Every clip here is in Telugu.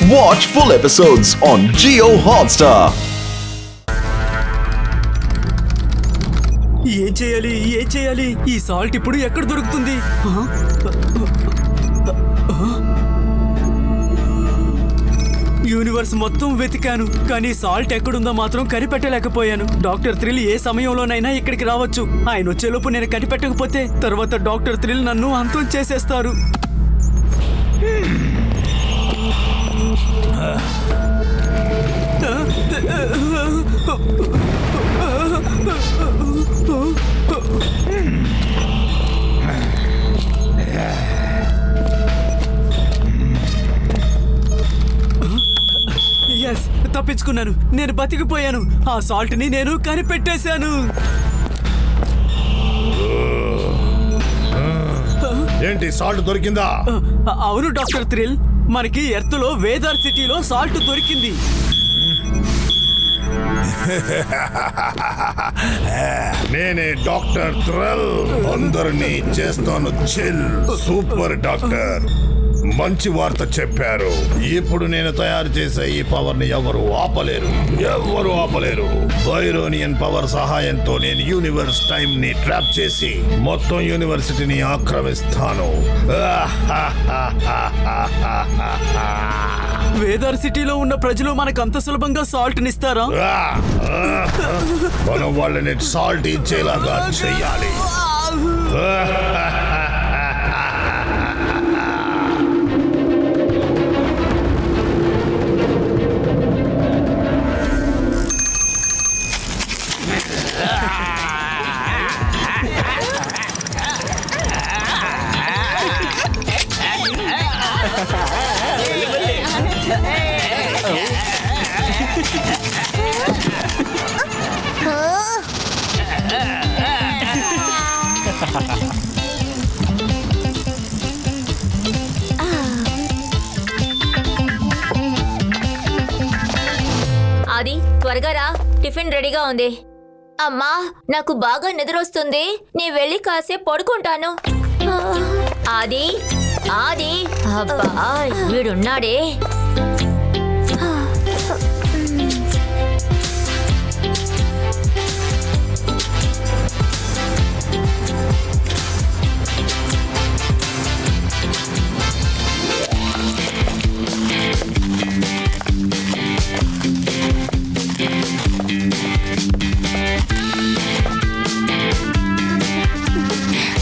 Watch full episodes on Jio Hotstar. ఏం చేయాలి? ఈ సాల్ట్ ఇప్పుడు ఎక్కడ దొరుకుతుంది? యూనివర్స్ మొత్తం వెతికాను, కానీ సాల్ట్ ఎక్కడుందో మాత్రం కనిపెట్టలేకపోయాను. డాక్టర్ థ్రిల్ ఏ సమయంలోనైనా ఇక్కడికి రావచ్చు. ఆయన వచ్చేలోపు నేను కనిపెట్టకపోతే తర్వాత డాక్టర్ థ్రిల్ నన్ను అంతం చేసేస్తారు. తప్పించుకున్నాను, నేను బతికిపోయాను. ఆ సాల్ట్ ని నేను కనిపెట్టేశాను. ఏంటి సాల్ట్ దొరికిందా? అవును డాక్టర్ థ్రిల్, మనకి ఎర్త్ లో వేదార్ సిటీలో సాల్ట్ దొరికింది. నేనే డాక్టర్ థ్రిల్, అందరినీ చేస్తాను చిల్. సూపర్ డాక్టర్, మంచి వార్త చెప్పారు. ఇప్పుడు నేను తయారు చేసే ఈ పవర్ ని ఎవరు ఆపలేరు. బైరోనియన్ పవర్ సహాయంతో నేను యూనివర్స్ టైం ని ట్రాప్ చేసి మొత్తం యూనివర్సిటీని ఆక్రమిస్తాను. వేదార్ సిటీలో ఉన్న ప్రజలు మనకు అంత సులభంగా సాల్ట్ నిస్తారా? మనం వాళ్ళని సాల్ట్ ఇచ్చేలాగా చెయ్యాలి. ఆది, త్వరగా రా, టిఫిన్ రెడీగా ఉంది. అమ్మా, నాకు బాగా నిద్రొస్తుంది, నీ వెళ్ళి కాసేపు పడుకుంటాను. ఆది, అబ్బా వీడున్నాడే.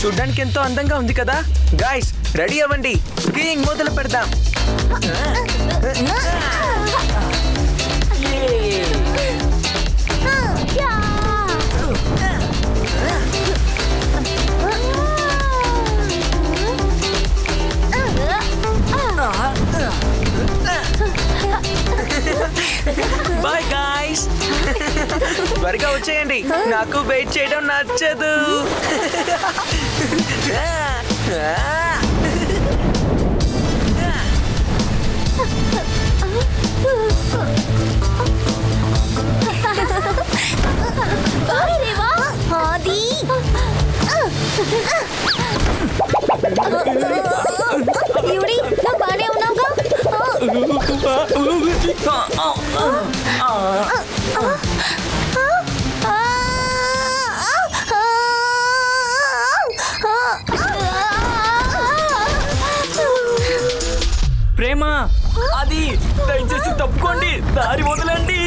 చూడ్డానికి ఎంతో అందంగా ఉంది కదా. గాయ్స్ రెడీ అవ్వండి, స్కీయింగ్ మొదలు పెడదాం. బాయ్ గాయ్స్, త్వరగా వచ్చేయండి, నాకు వెయిట్ చేయడం నచ్చదు. బానే ఉన్నావుగా? ప్రేమ, అది దయచేసి తప్పుకోండి, దారి వదలండి.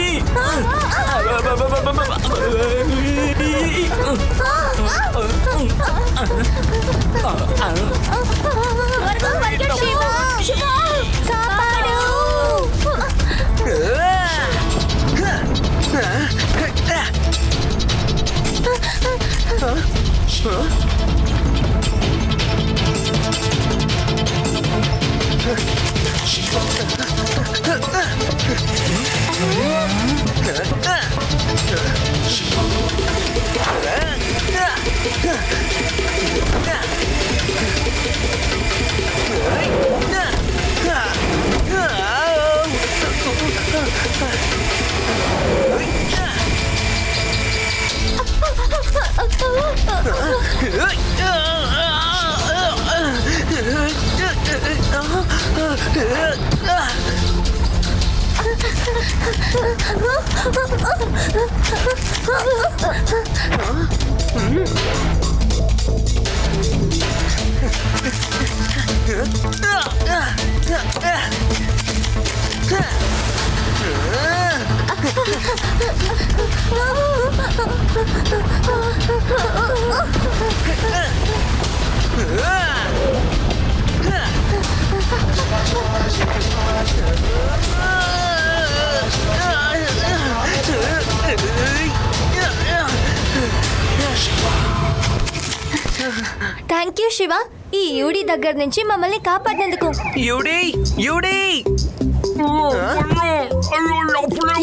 థ్యాంక్ యూ శివ, ఈ యూడి దగ్గర నుంచి మమ్మల్ని కాపాడినందుకు. యూడి యూడి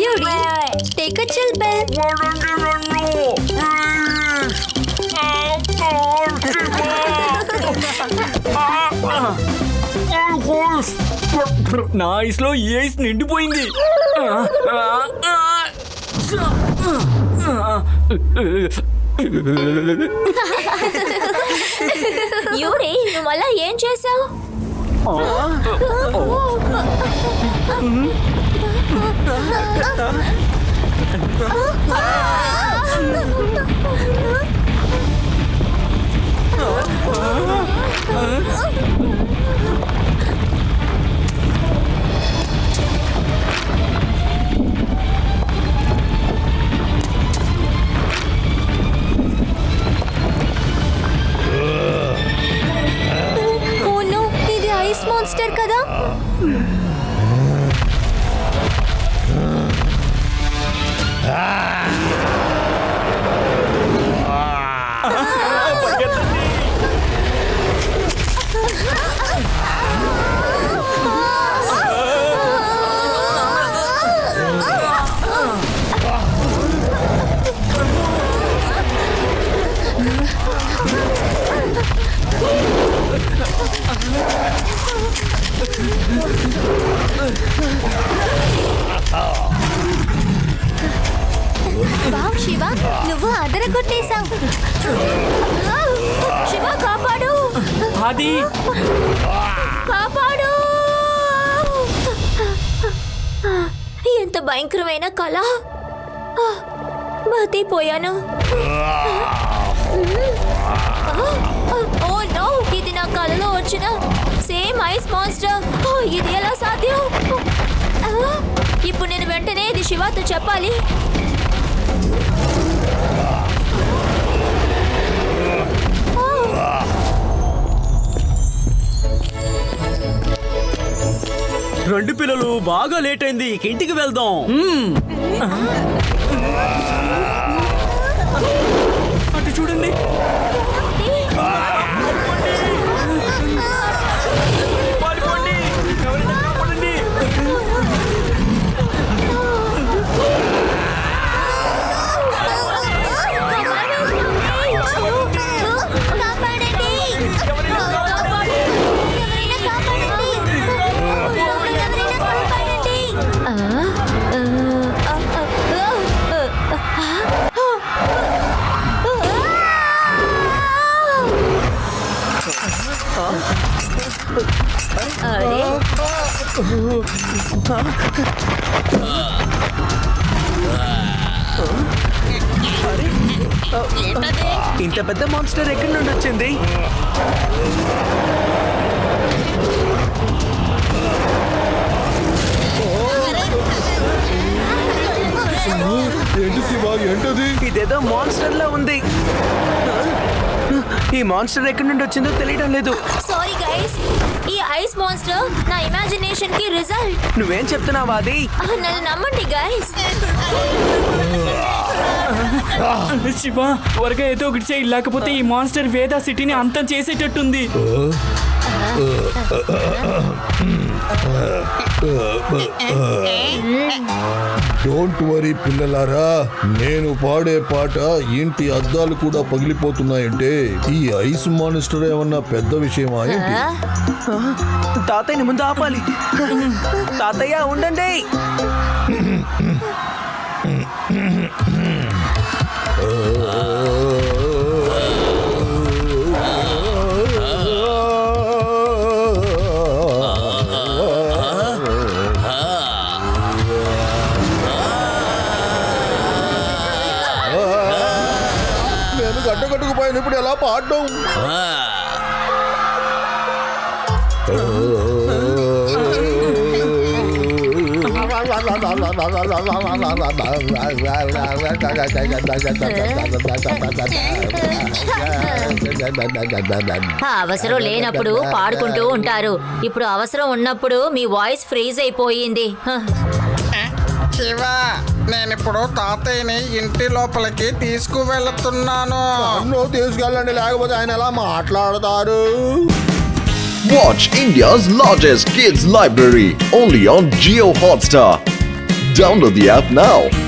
యూడి, టేక్ అ చిల్ బెల్. నా ఐస్లో ఈ ఐస్ నిండిపోయింది. యూడి, నువ్వు మళ్ళా ఏం చేసావు? ఇది ఐస్ మాన్స్టర్ కదా? వావ్ శివ, నువ్వు అదరగొట్టేశావు. శివ, కాపాడు. అది కాపాడు. ఎంత భయంకరమైన కళ. బతిపోయాను. ఓ నో, ఇది నా కళలో వచ్చిన సేమ్ ఐస్ మాన్స్టర్. ఇది ఎలా సాధ్యం? ఇప్పుడు నేను వెంటనే ఇది శివతో చెప్పాలి. రెండు పిల్లలు బాగా లేట్ అయింది, ఇంటికి వెళ్దాం. అటు చూడండి. పారిపోండి, ఎవరైనా కాపాడండి. ఇంత పెద్ద మాన్స్టర్ ఎక్కడి నుండి వచ్చింది? ఏంటి శివ, ఏంటది? ఇదేదో మాన్స్టర్ లా ఉంది. ఈ మాన్స్టర్ ఎక్కడి నుండి వచ్చిందో తెలియడం లేదు. సారీ గైస్, ఈ ఐస్ మాన్స్టర్ నా ఇమాజినేషన్ కి రిజల్ట్. నువ్వేం చెప్తున్నావా? అది నన్ను నమ్మండి గైస్. శివ, త్వరగా ఏదో ఒకటి చేయి, లేకపోతే ఈ మాన్స్టర్ వేదా సిటీని అంతం చేసేటట్టుంది. డోంట్ వరీ పిల్లలారా, నేను పాడే పాట ఇంటి అద్దాలు కూడా పగిలిపోతున్నాయంటే ఈ ఐస్ మానిస్టర్ ఏమన్నా పెద్ద విషయమా ఏంటి? తాతయ్యని ముందు ఆపాలి. తాతయ్య ఉండండి. ఆయన ఇప్పుడు ఎలా పాడడం? అవసరం లేనప్పుడు పాడుకుంటూ ఉంటారు. ఇప్పుడు అవసరం ఉన్నప్పుడు మీ వాయిస్ ఫ్రీజ్ అయిపోయింది. శివ, నేనిప్పుడు తాతయ్యని ఇంటి లోపలికి తీసుకువెళ్తున్నాను. నువ్వు తీసుకెళ్ళండి, లేకపోతే ఆయన ఎలా మాట్లాడతారు? Watch India's largest kids library only on Jio Hotstar. Download the app now.